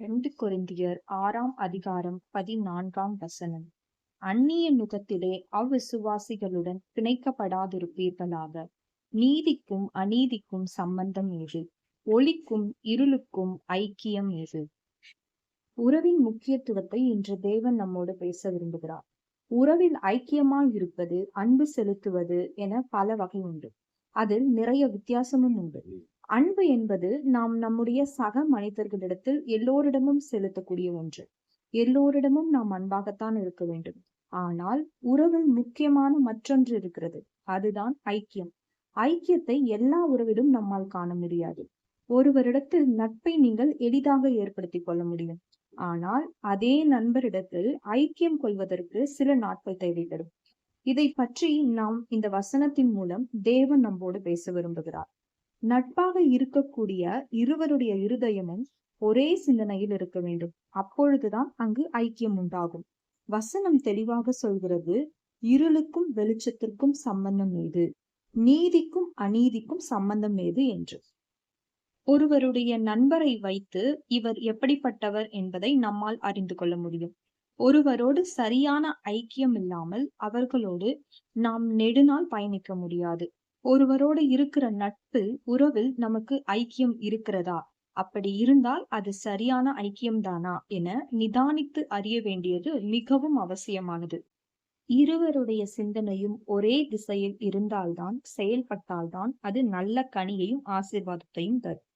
2 கொரிந்தியர் 6 அதிகாரம் 14 அந்நிய நுகத்திலே அவ்விசுவாசிகளுடன் பிணைக்கப்படாதிருப்பீர்களாக. நீதிக்கும் அநீதிக்கும் சம்பந்தம் ஏது? ஒளிக்கும் இருளுக்கும் ஐக்கியம் ஏது? உறவின் முக்கியத்துவத்தை இன்று தேவன் நம்மோடு பேச விரும்புகிறார். உறவில் ஐக்கியமாய் இருப்பது, அன்பு செலுத்துவது என பல வகை உண்டு. அதில் நிறைய வித்தியாசமும் உண்டு. அன்பு என்பது நாம் நம்முடைய சக மனிதர்களிடத்தில் எல்லோரிடமும் செலுத்தக்கூடிய ஒன்று. எல்லோரிடமும் நாம் அன்பாகத்தான் இருக்க வேண்டும். ஆனால் உறவில் முக்கியமான மற்றொன்று இருக்கிறது. அதுதான் ஐக்கியம். ஐக்கியத்தை எல்லா உறவிலும் நம்மால் காண முடியாது. ஒருவரிடத்தில் நட்பை நீங்கள் எளிதாக ஏற்படுத்திக் கொள்ள முடியும். ஆனால் அதே நண்பரிடத்தில் ஐக்கியம் கொள்வதற்கு சில நாட்கள் தேவைப்படும். இதை பற்றி நாம் இந்த வசனத்தின் மூலம் தேவன் நம்மோடு பேச விரும்புகிறார். நட்பாக இருக்கக்கூடிய இருவருடைய இருதயமும் ஒரே சிந்தனையில் இருக்க வேண்டும். அப்பொழுதுதான் அங்கு ஐக்கியம் உண்டாகும். வசனம் தெளிவாக சொல்கிறது, இருளுக்கும் வெளிச்சத்திற்கும் சம்பந்தம் ஏது? நீதிக்கும் அநீதிக்கும் சம்பந்தம் ஏது என்று. ஒருவருடைய நண்பரை வைத்து இவர் எப்படிப்பட்டவர் என்பதை நம்மால் அறிந்து கொள்ள முடியும். ஒருவரோடு சரியான ஐக்கியம் இல்லாமல் அவர்களோடு நாம் நெடுநாள் பயணிக்க முடியாது. ஒருவரோடு இருக்கிற நட்பு உறவில் நமக்கு ஐக்கியம் இருக்கிறதா, அப்படி இருந்தால் அது சரியான ஐக்கியம்தானா என நிதானித்து அறிய வேண்டியது மிகவும் அவசியமானது. இருவருடைய சிந்தனையும் ஒரே திசையில் இருந்தால்தான், செயல்பட்டால்தான் அது நல்ல கனியையும் ஆசீர்வாதத்தையும் தரும்.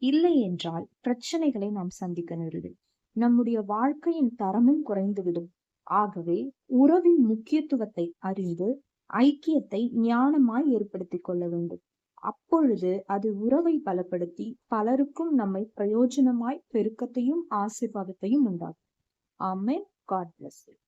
இல்லை என்றால் பிரச்சனைகளை நாம் சந்திக்க நேரிடும். நம்முடைய வாழ்க்கையின் தரமும் குறைந்துவிடும். ஆகவே உறவின் முக்கியத்துவத்தை அறிந்து ஐக்கியத்தை ஞானமாய் ஏற்படுத்திக் கொள்ள வேண்டும். அப்பொழுது அது உறவை பலப்படுத்தி பலருக்கும் நம்மை பிரயோஜனமாய் பெருக்கத்தையும் ஆசீர்வாதத்தையும் உண்டாகும். ஆமென். God bless you.